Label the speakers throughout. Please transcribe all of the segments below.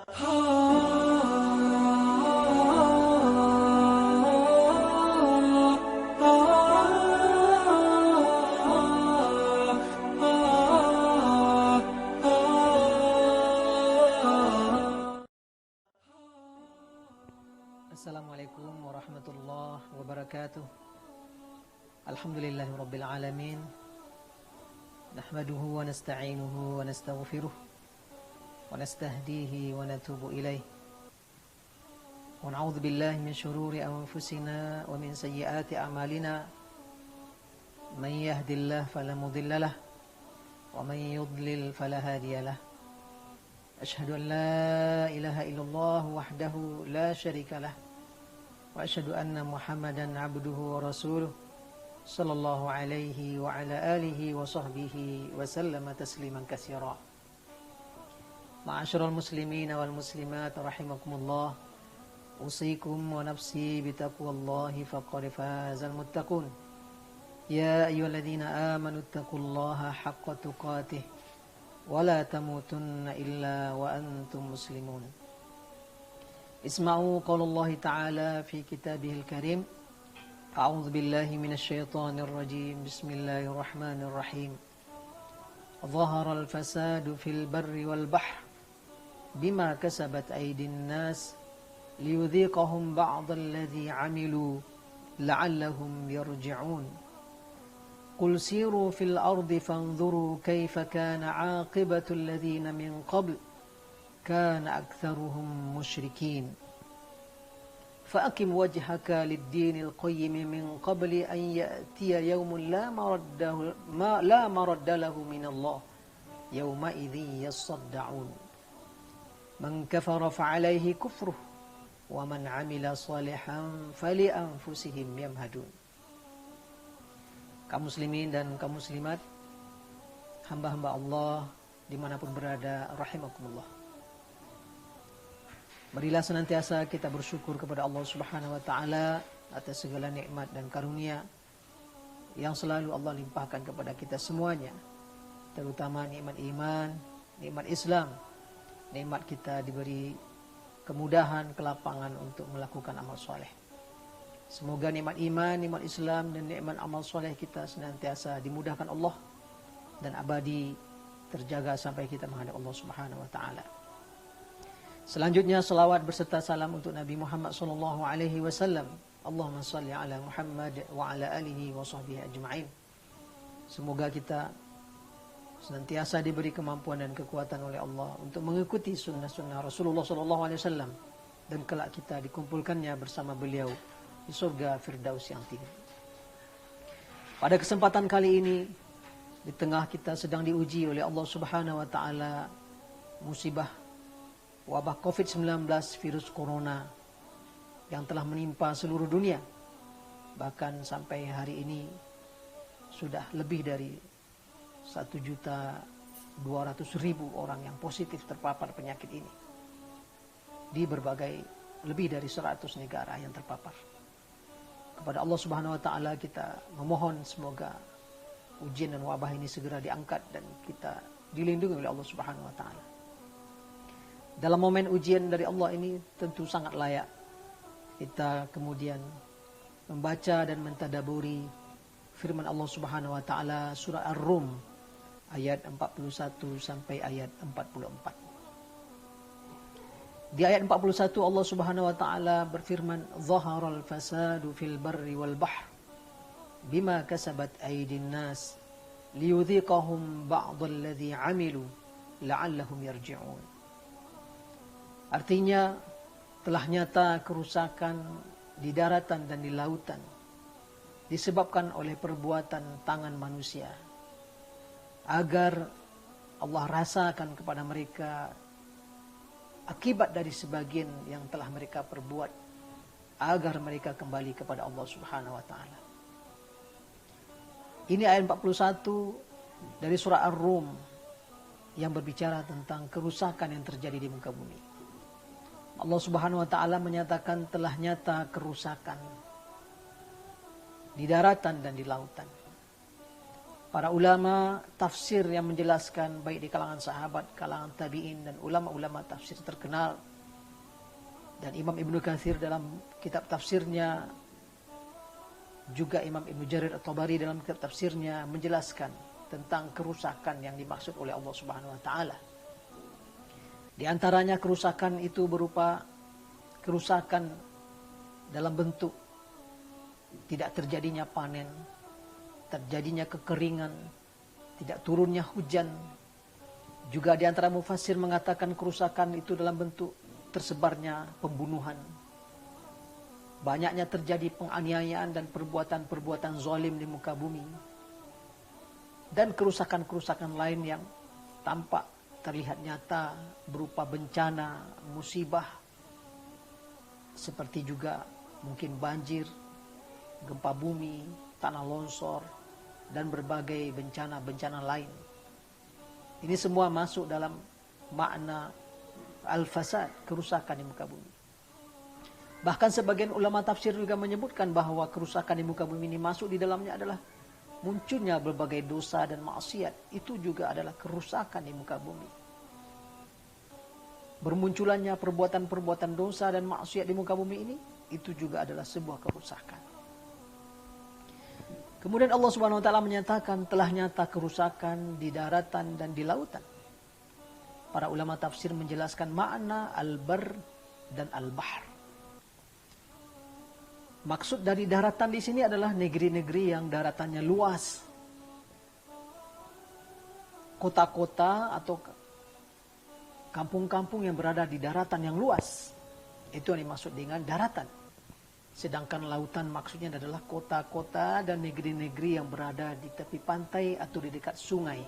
Speaker 1: Assalamualaikum warahmatullahi wabarakatuh. Alhamdulillahi rabbil alamin. Nahmaduhu wa nasta'inuhu wa nastaghfiruh wa nastahdihi wa natubu ilaih. Wa na'udzu billahi min syururi anfusina wa min sayyiati a'malina. Man yahdihillahu fala mudilla lahu wa man yudlil fala hadiya lahu. Asyhadu an la ilaha illallah wahdahu la syarika lahu. Wa asyhadu anna Muhammadan abduhu wa rasuluh sallallahu alaihi wa ala alihi wa sahbihi wa sallama tasliman katsira. Ma'asyiral muslimin wal muslimat rahimakumullah. Usikum wa nafsi bitaqwallahi faqad fazal muttaqun. Ya ayyuhalladzina amanu taqullaha haqqa tuqatih wa la tamutunna illa wa antum muslimun. Isma'u qaulallahi ta'ala fi kitabihil karim. A'udzu billahi minasy syaithanir rajim. Bismillahirrahmanir rahim. Dhaharal fasadu fil barri wal bahr bima kasabat aydin nas liyudhiqahum ba'dal ladzi 'amilu la'allahum yarji'un. Qul siru fil ardi fanzuru kayfa kana 'aqibatul ladzina min qabl kana aktsaruhum musyrikin. Fa'akim wajhaka lid-dinil qayyim min qabli an ya'tiya yawmun la maradda lahu min Allah yawma idzin yasadda'un. Man kafara fa'alayhi kufruh wa man 'amila salihan fali anfusihim yamhadun. Kaum muslimin dan kaum muslimat, hamba-hamba Allah dimanapun berada, rahimakumullah. Marilah senantiasa kita bersyukur kepada Allah Subhanahu wa taala atas segala nikmat dan karunia yang selalu Allah limpahkan kepada kita semuanya, terutama nikmat iman, nikmat Islam, nikmat kita diberi kemudahan, kelapangan untuk melakukan amal soleh. Semoga nikmat iman, nikmat Islam dan nikmat amal soleh kita senantiasa dimudahkan Allah dan abadi terjaga sampai kita menghadap Allah Subhanahu wa taala. Selanjutnya selawat berserta salam untuk Nabi Muhammad sallallahu alaihi wasallam. Allahumma shalli ala Muhammad wa ala alihi wa sahbihi ajma'in. Semoga kita senantiasa diberi kemampuan dan kekuatan oleh Allah untuk mengikuti sunnah-sunnah Rasulullah sallallahu alaihi wasallam dan kelak kita dikumpulkannya bersama beliau di surga Firdaus yang tinggi. Pada kesempatan kali ini, di tengah kita sedang diuji oleh Allah Subhanahu wa taala musibah wabah COVID-19 virus corona yang telah menimpa seluruh dunia. Bahkan sampai hari ini sudah lebih dari 1.200.000 orang yang positif terpapar penyakit ini. Di berbagai lebih dari 100 negara yang terpapar. Kepada Allah Subhanahu wa taala kita memohon semoga ujian dan wabah ini segera diangkat dan kita dilindungi oleh Allah Subhanahu wa taala. Dalam momen ujian dari Allah ini tentu sangat layak kita kemudian membaca dan mentadaburi firman Allah Subhanahu wa taala surah Ar-Rum ayat 41 sampai ayat 44. Di ayat 41 Allah Subhanahu wa taala berfirman, "Dhaharal fasadu fil barri wal bahr bima kasabat aydin nas liyudhiqahum ba'dal ladzi 'amilu la'allahum yarji'un." Artinya telah nyata kerusakan di daratan dan di lautan disebabkan oleh perbuatan tangan manusia, agar Allah rasakan kepada mereka akibat dari sebagian yang telah mereka perbuat, agar mereka kembali kepada Allah Subhanahu wa taala. Ini ayat 41 dari surah Ar-Rum yang berbicara tentang kerusakan yang terjadi di muka bumi. Allah Subhanahu wa taala menyatakan telah nyata kerusakan di daratan dan di lautan. Para ulama tafsir yang menjelaskan baik di kalangan sahabat, kalangan tabi'in dan ulama-ulama tafsir terkenal, dan Imam Ibnu Katsir dalam kitab tafsirnya, juga Imam Ibnu Jarir At-Tabari dalam kitab tafsirnya menjelaskan tentang kerusakan yang dimaksud oleh Allah Subhanahu wa taala. Di antaranya kerusakan itu berupa kerusakan dalam bentuk tidak terjadinya panen, terjadinya kekeringan, tidak turunnya hujan. Juga di antara mufassir mengatakan kerusakan itu dalam bentuk tersebarnya pembunuhan. Banyaknya terjadi penganiayaan dan perbuatan-perbuatan zalim di muka bumi. Dan kerusakan-kerusakan lain yang tampak terlihat nyata berupa bencana, musibah. Seperti juga mungkin banjir, gempa bumi, tanah longsor, dan berbagai bencana-bencana lain. Ini semua masuk dalam makna al-fasad, kerusakan di muka bumi. Bahkan sebagian ulama tafsir juga menyebutkan bahwa kerusakan di muka bumi ini masuk di dalamnya adalah munculnya berbagai dosa dan maksiat. Itu juga adalah kerusakan di muka bumi. Bermunculannya perbuatan-perbuatan dosa dan maksiat di muka bumi ini, itu juga adalah sebuah kerusakan. Kemudian Allah Subhanahu wa taala menyatakan telah nyata kerusakan di daratan dan di lautan. Para ulama tafsir menjelaskan makna al-bar dan al-bahr. Maksud dari daratan di sini adalah negeri-negeri yang daratannya luas. Kota-kota atau kampung-kampung yang berada di daratan yang luas. Itu yang dimaksud dengan daratan. Sedangkan lautan maksudnya adalah kota-kota dan negeri-negeri yang berada di tepi pantai atau di dekat sungai.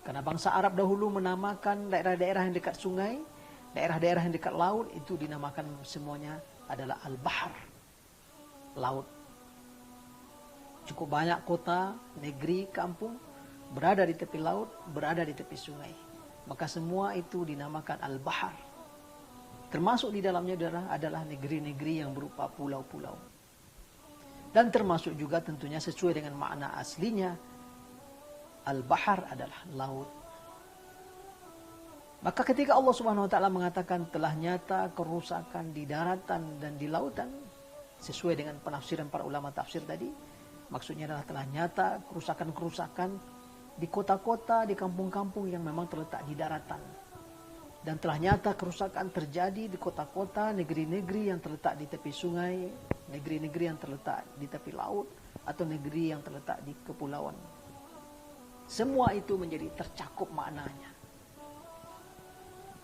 Speaker 1: Karena bangsa Arab dahulu menamakan daerah-daerah yang dekat sungai, daerah-daerah yang dekat laut, itu dinamakan semuanya adalah al-bahr, laut. Cukup banyak kota, negeri, kampung berada di tepi laut, berada di tepi sungai. Maka semua itu dinamakan al-bahr. Termasuk di dalamnya adalah negeri-negeri yang berupa pulau-pulau. Dan termasuk juga tentunya sesuai dengan makna aslinya, al-bahar adalah laut. Maka ketika Allah Subhanahu wa taala mengatakan telah nyata kerusakan di daratan dan di lautan, sesuai dengan penafsiran para ulama tafsir tadi, maksudnya adalah telah nyata kerusakan-kerusakan di kota-kota, di kampung-kampung yang memang terletak di daratan. Dan telah nyata kerusakan terjadi di kota-kota, negeri-negeri yang terletak di tepi sungai, negeri-negeri yang terletak di tepi laut, atau negeri yang terletak di kepulauan. Semua itu menjadi tercakup maknanya.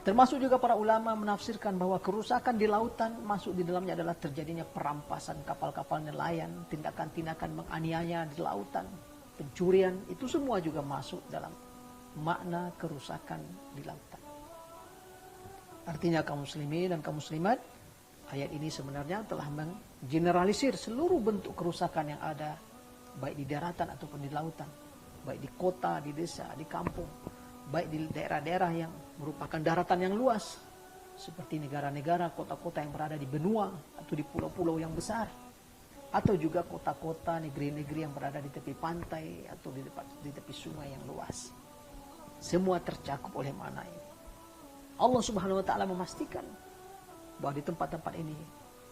Speaker 1: Termasuk juga para ulama menafsirkan bahwa kerusakan di lautan masuk di dalamnya adalah terjadinya perampasan kapal-kapal nelayan, tindakan-tindakan menganiaya di lautan, pencurian, itu semua juga masuk dalam makna kerusakan di lautan. Artinya kaum muslimin dan kaum muslimat, ayat ini sebenarnya telah menggeneralisir seluruh bentuk kerusakan yang ada, baik di daratan ataupun di lautan, baik di kota, di desa, di kampung, baik di daerah-daerah yang merupakan daratan yang luas, seperti negara-negara, kota-kota yang berada di benua atau di pulau-pulau yang besar, atau juga kota-kota, negeri-negeri yang berada di tepi pantai atau di tepi sungai yang luas. Semua tercakup oleh makna ini. Allah Subhanahu wa taala memastikan bahwa di tempat-tempat ini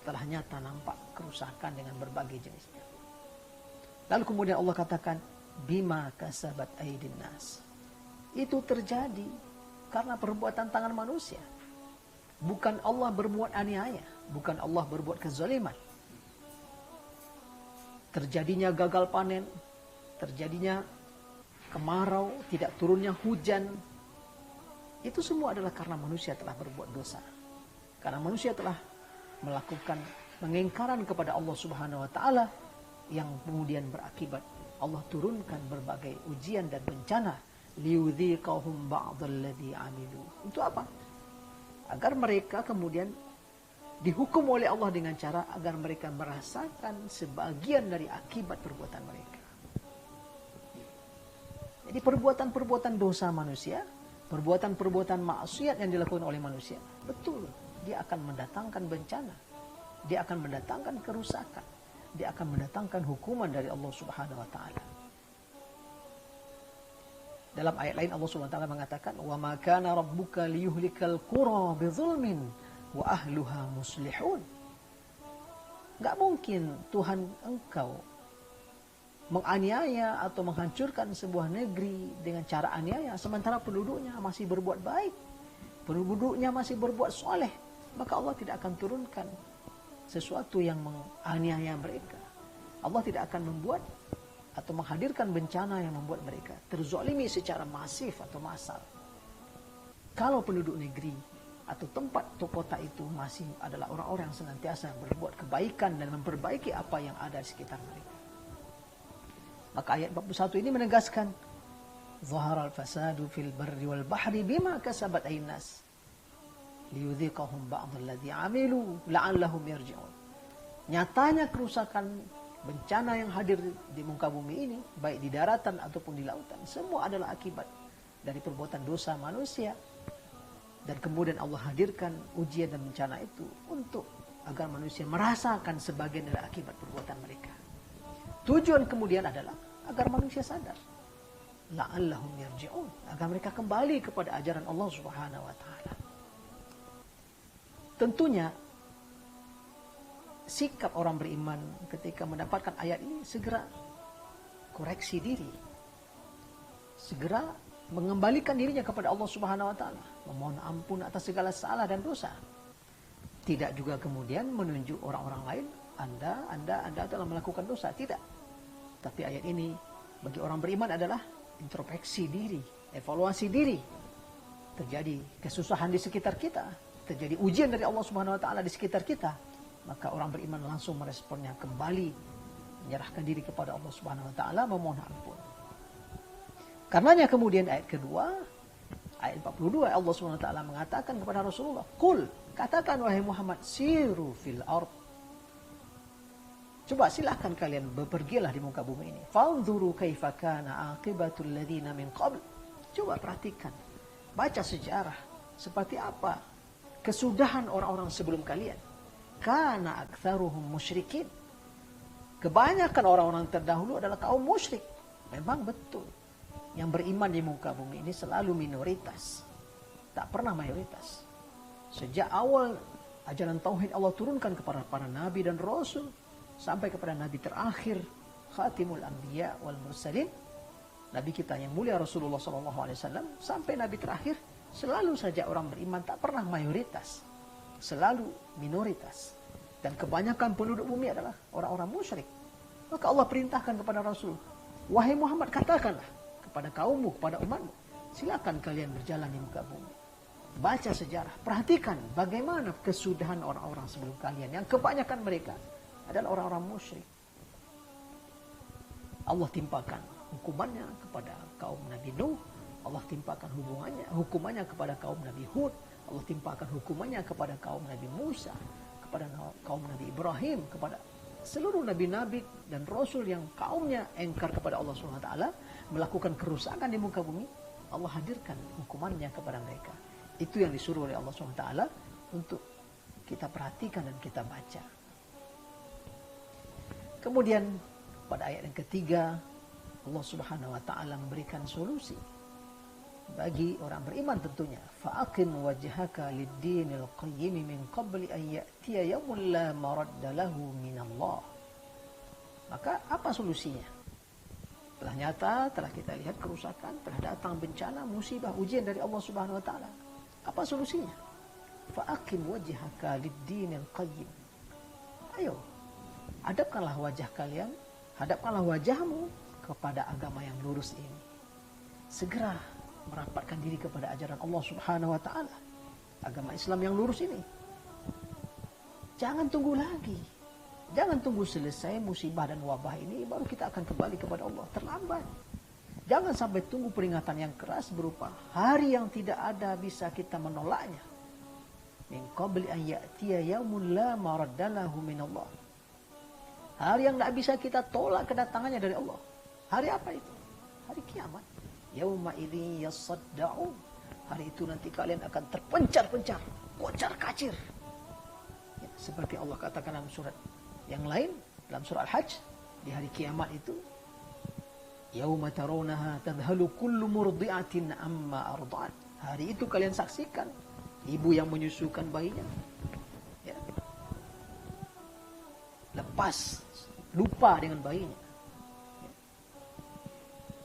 Speaker 1: telah nyata nampak kerusakan dengan berbagai jenisnya. Lalu kemudian Allah katakan, bima kasabat aydin nas. Itu terjadi karena perbuatan tangan manusia. Bukan Allah berbuat aniaya, bukan Allah berbuat kezaliman. Terjadinya gagal panen, terjadinya kemarau, tidak turunnya hujan, itu semua adalah karena manusia telah berbuat dosa. Karena manusia telah melakukan pengingkaran kepada Allah Subhanahu wa taala yang kemudian berakibat Allah turunkan berbagai ujian dan bencana liyudhiqahum ba'dalladzi 'amilu. Itu apa? Agar mereka kemudian dihukum oleh Allah dengan cara agar mereka merasakan sebagian dari akibat perbuatan mereka. Jadi perbuatan-perbuatan dosa manusia, perbuatan-perbuatan maksiat yang dilakukan oleh manusia, betul, dia akan mendatangkan bencana, dia akan mendatangkan kerusakan, dia akan mendatangkan hukuman dari Allah Subhanahu wa taala. Dalam ayat lain Allah Subhanahu wa taala mengatakan, "Wa ma kana rabbuka liyuhlikal qura bidzulmin wa ahluha muslihun." Enggak mungkin Tuhan engkau menganiaya atau menghancurkan sebuah negeri dengan cara aniaya sementara penduduknya masih berbuat baik, penduduknya masih berbuat soleh. Maka Allah tidak akan turunkan sesuatu yang menganiaya mereka. Allah tidak akan membuat atau menghadirkan bencana yang membuat mereka terzolimi secara masif atau massal. Kalau penduduk negeri atau tempat atau kota itu masih adalah orang-orang yang senantiasa berbuat kebaikan dan memperbaiki apa yang ada di sekitar mereka. Maka ayat 41 ini menegaskan, Zaharal fasadu fil barri wal bahri bima kasabat aydin nas liyudhiqahum ba'dal ladzi 'amilu la'allahum yarji'un. Nyatanya kerusakan bencana yang hadir di muka bumi ini, baik di daratan ataupun di lautan, semua adalah akibat dari perbuatan dosa manusia. Dan kemudian Allah hadirkan ujian dan bencana itu untuk agar manusia merasakan sebagian dari akibat perbuatan mereka. Tujuan kemudian adalah agar manusia sadar, la'allahum yarji'un, agar mereka kembali kepada ajaran Allah Subhanahu wa taala. Tentunya sikap orang beriman ketika mendapatkan ayat ini segera koreksi diri, segera mengembalikan dirinya kepada Allah Subhanahu wa taala, memohon ampun atas segala salah dan dosa. Tidak juga kemudian menunjuk orang-orang lain, Anda telah melakukan dosa, tidak. Tapi ayat ini bagi orang beriman adalah introspeksi diri, evaluasi diri. Terjadi kesusahan di sekitar kita, terjadi ujian dari Allah Subhanahu wa taala di sekitar kita, maka orang beriman langsung meresponnya kembali, menyerahkan diri kepada Allah Subhanahu wa taala, memohon ampun. Karenanya kemudian ayat kedua, ayat 42, Allah Subhanahu wa taala mengatakan kepada Rasulullah, "Qul," katakan wahai Muhammad, "siru fil ard." Coba silahkan kalian bepergilah di muka bumi ini. Fanzuru kaifa kana aqibatul ladzina min qabl. Coba perhatikan, baca sejarah seperti apa kesudahan orang-orang sebelum kalian. Kana aktsaruhum musyrikin. Kebanyakan orang-orang terdahulu adalah kaum musyrik. Memang betul. Yang beriman di muka bumi ini selalu minoritas. Tak pernah mayoritas. Sejak awal ajaran tauhid Allah turunkan kepada para nabi dan rasul sampai kepada nabi terakhir, Khatimul Anbiya wal Mursalin, nabi kita yang mulia Rasulullah SAW, sampai nabi terakhir, selalu saja orang beriman tak pernah mayoritas. Selalu minoritas. Dan kebanyakan penduduk bumi adalah orang-orang musyrik. Maka Allah perintahkan kepada Rasul, wahai Muhammad, katakanlah kepada kaummu, kepada umatmu, silakan kalian berjalan di muka bumi. Baca sejarah, perhatikan bagaimana kesudahan orang-orang sebelum kalian, yang kebanyakan mereka adalah orang-orang musyrik. Allah timpakan hukumannya kepada kaum Nabi Nuh, Allah timpakan hukumannya kepada kaum Nabi Hud, Allah timpakan hukumannya kepada kaum Nabi Musa, kepada kaum Nabi Ibrahim, kepada seluruh nabi-nabi dan rasul yang kaumnya engkar kepada Allah SWT, melakukan kerusakan di muka bumi. Allah hadirkan hukumannya kepada mereka. Itu yang disuruh oleh Allah SWT untuk kita perhatikan dan kita baca. Kemudian pada ayat yang ketiga, Allah Subhanahu wa taala memberikan solusi bagi orang beriman tentunya. Fa'aqim wajhaka lid-dinil qayyim min qabli an ya'tiya yawmun la maradda lahu minallah. Maka apa solusinya? Telah nyata, telah kita lihat kerusakan, telah datang bencana, musibah, ujian dari Allah Subhanahu wa taala. Apa solusinya? Fa'aqim wajhaka lid-dinil qayyim. Ayo, hadapkanlah wajah kalian, hadapkanlah wajahmu kepada agama yang lurus ini. Segera merapatkan diri kepada ajaran Allah Subhanahu wa taala, agama Islam yang lurus ini. Jangan tunggu lagi. Jangan tunggu selesai musibah dan wabah ini baru kita akan kembali kepada Allah. Terlambat. Jangan sampai tunggu peringatan yang keras berupa hari yang tidak ada bisa kita menolaknya. Min qabli an ya'tiya yaumun la maradda lahu minallah. Hari yang tidak bisa kita tolak kedatangannya dari Allah. Hari apa itu? Hari kiamat. Yauma idzin yasadda'un. Hari itu nanti kalian akan terpencar-pencar, kocar-kacir. Ya, seperti Allah katakan dalam surat yang lain, dalam surah Al-Hajj, di hari kiamat itu Yauma tarawnaha tadhalu kullu murdi'atin amma arda'at. Hari itu kalian saksikan ibu yang menyusukan bayinya, ya, lepas, lupa dengan bayinya.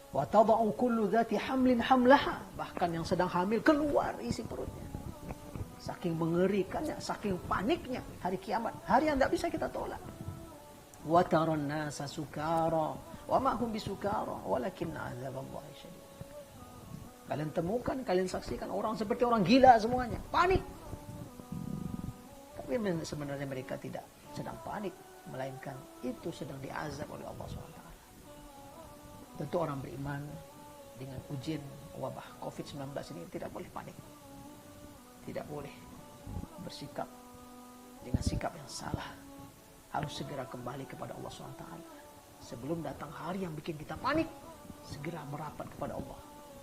Speaker 1: Wa tada'u kullu dhati hamlin hamlaha. Bahkan yang sedang hamil keluar isi perutnya. Saking mengerikannya, saking paniknya hari kiamat. Hari yang tidak bisa kita tolak. Wa taran nasa sukara wa ma hum bisukara walakin 'adzaballahi syadid. Kalian temukan, kalian saksikan orang seperti orang gila semuanya, panik. Tapi sebenarnya mereka tidak sedang panik, melainkan itu sedang diazab oleh Allah SWT. Tentu orang beriman dengan ujian wabah COVID-19 ini tidak boleh panik. Tidak boleh bersikap dengan sikap yang salah. Harus segera kembali kepada Allah SWT. Sebelum datang hari yang bikin kita panik, segera merapat kepada Allah.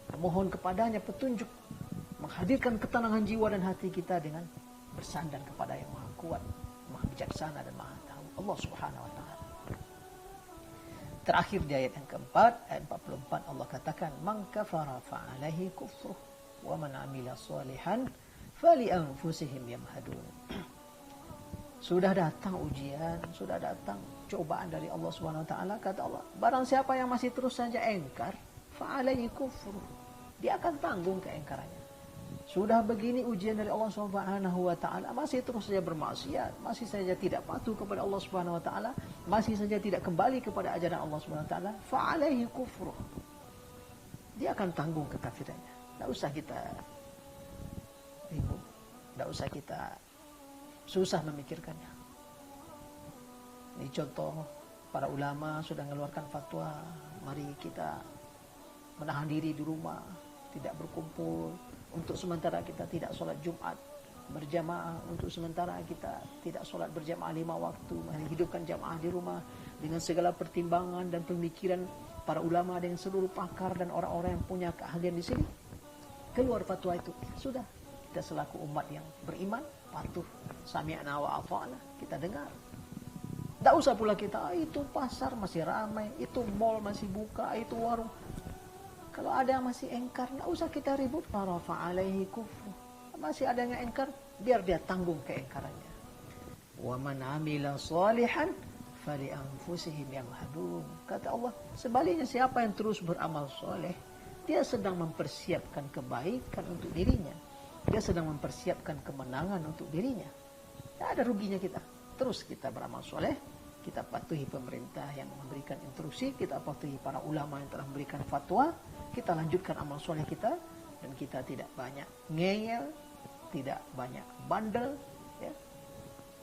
Speaker 1: Memohon kepadanya petunjuk. Menghadirkan ketenangan jiwa dan hati kita dengan bersandar kepada yang maha kuat, maha bijaksana dan maha tahu, Allah Subhanahu Wa Ta'ala. Terakhir di ayat yang keempat, ayat 44, Allah katakan, "Man kafara fa'alaihi kufruh, wa man 'amila shalihan fali anfusihim yamhadun." Sudah datang ujian, sudah datang cobaan dari Allah Subhanahu Wa Ta'ala. Kata Allah, barang siapa yang masih terus saja engkar, fa'alaihi kufruh, dia akan tanggung keengkarannya. Sudah begini ujian dari Allah Subhanahu Wa Ta'ala, masih terus saja bermaksiat, masih saja tidak patuh kepada Allah Subhanahu Wa Ta'ala, masih saja tidak kembali kepada ajaran Allah Subhanahu Wa Ta'ala, fa'alaihi kufruh, dia akan tanggung kekafirannya. Tidak usah kita ribut, tidak usah kita susah memikirkannya. Ini contoh para ulama sudah mengeluarkan fatwa, mari kita menahan diri di rumah, tidak berkumpul. Untuk sementara kita tidak sholat Jumat berjamaah, untuk sementara kita tidak sholat berjamaah 5 waktu, menghidupkan jamaah di rumah dengan segala pertimbangan dan pemikiran para ulama dengan seluruh pakar dan orang-orang yang punya keahlian di sini. Keluar fatwa itu, sudah, kita selaku umat yang beriman patuh, sami'na wa ata'na, kita dengar. Tak usah pula kita, itu pasar masih ramai, itu mall masih buka, itu warung. Kalau ada yang masih engkar, tak usah kita ribut. Farafa alaihi kufru. Masih ada yang engkar, biar dia tanggung keengkarannya. Wa man 'amila shalihan fali anfusihim yamhadun. Kata Allah, sebaliknya siapa yang terus beramal soleh, dia sedang mempersiapkan kebaikan untuk dirinya. Dia sedang mempersiapkan kemenangan untuk dirinya. Tidak ada ruginya kita. Terus kita beramal soleh, kita patuhi pemerintah yang memberikan instruksi, kita patuhi para ulama yang telah memberikan fatwa, kita lanjutkan amal soleh kita, dan kita tidak banyak ngeyel, tidak banyak bandel, ya,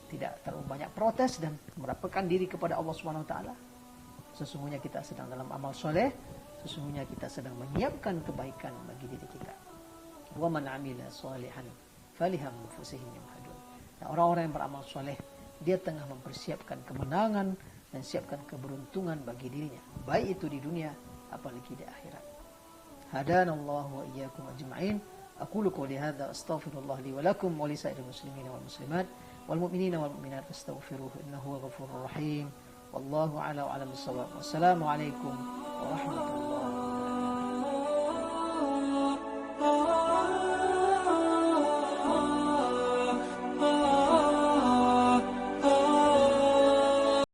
Speaker 1: tidak terlalu banyak protes dan merapatkan diri kepada Allah Subhanahu Wa Ta'ala. Sesungguhnya kita sedang dalam amal soleh, sesungguhnya kita sedang menyiapkan kebaikan bagi diri kita. Wa man 'amila shalihan faliham anfusihim yamhadun. Nah, orang-orang yang beramal soleh, dia tengah mempersiapkan kemenangan dan siapkan keberuntungan bagi dirinya, baik itu di dunia apalagi di akhirat. Hadanallahu wa iyyakum ajma'in. Aqulu qawli hadza astaghfirullah li wa lakum wa li sa'iril muslimina wal muslimat wal mu'minina wal mu'minat fastaghfiruhu innahu huwal ghafurur rahim. Wallahu a'lam bissawab. Wassalamu alaikum warahmatullahi wabarakatuh.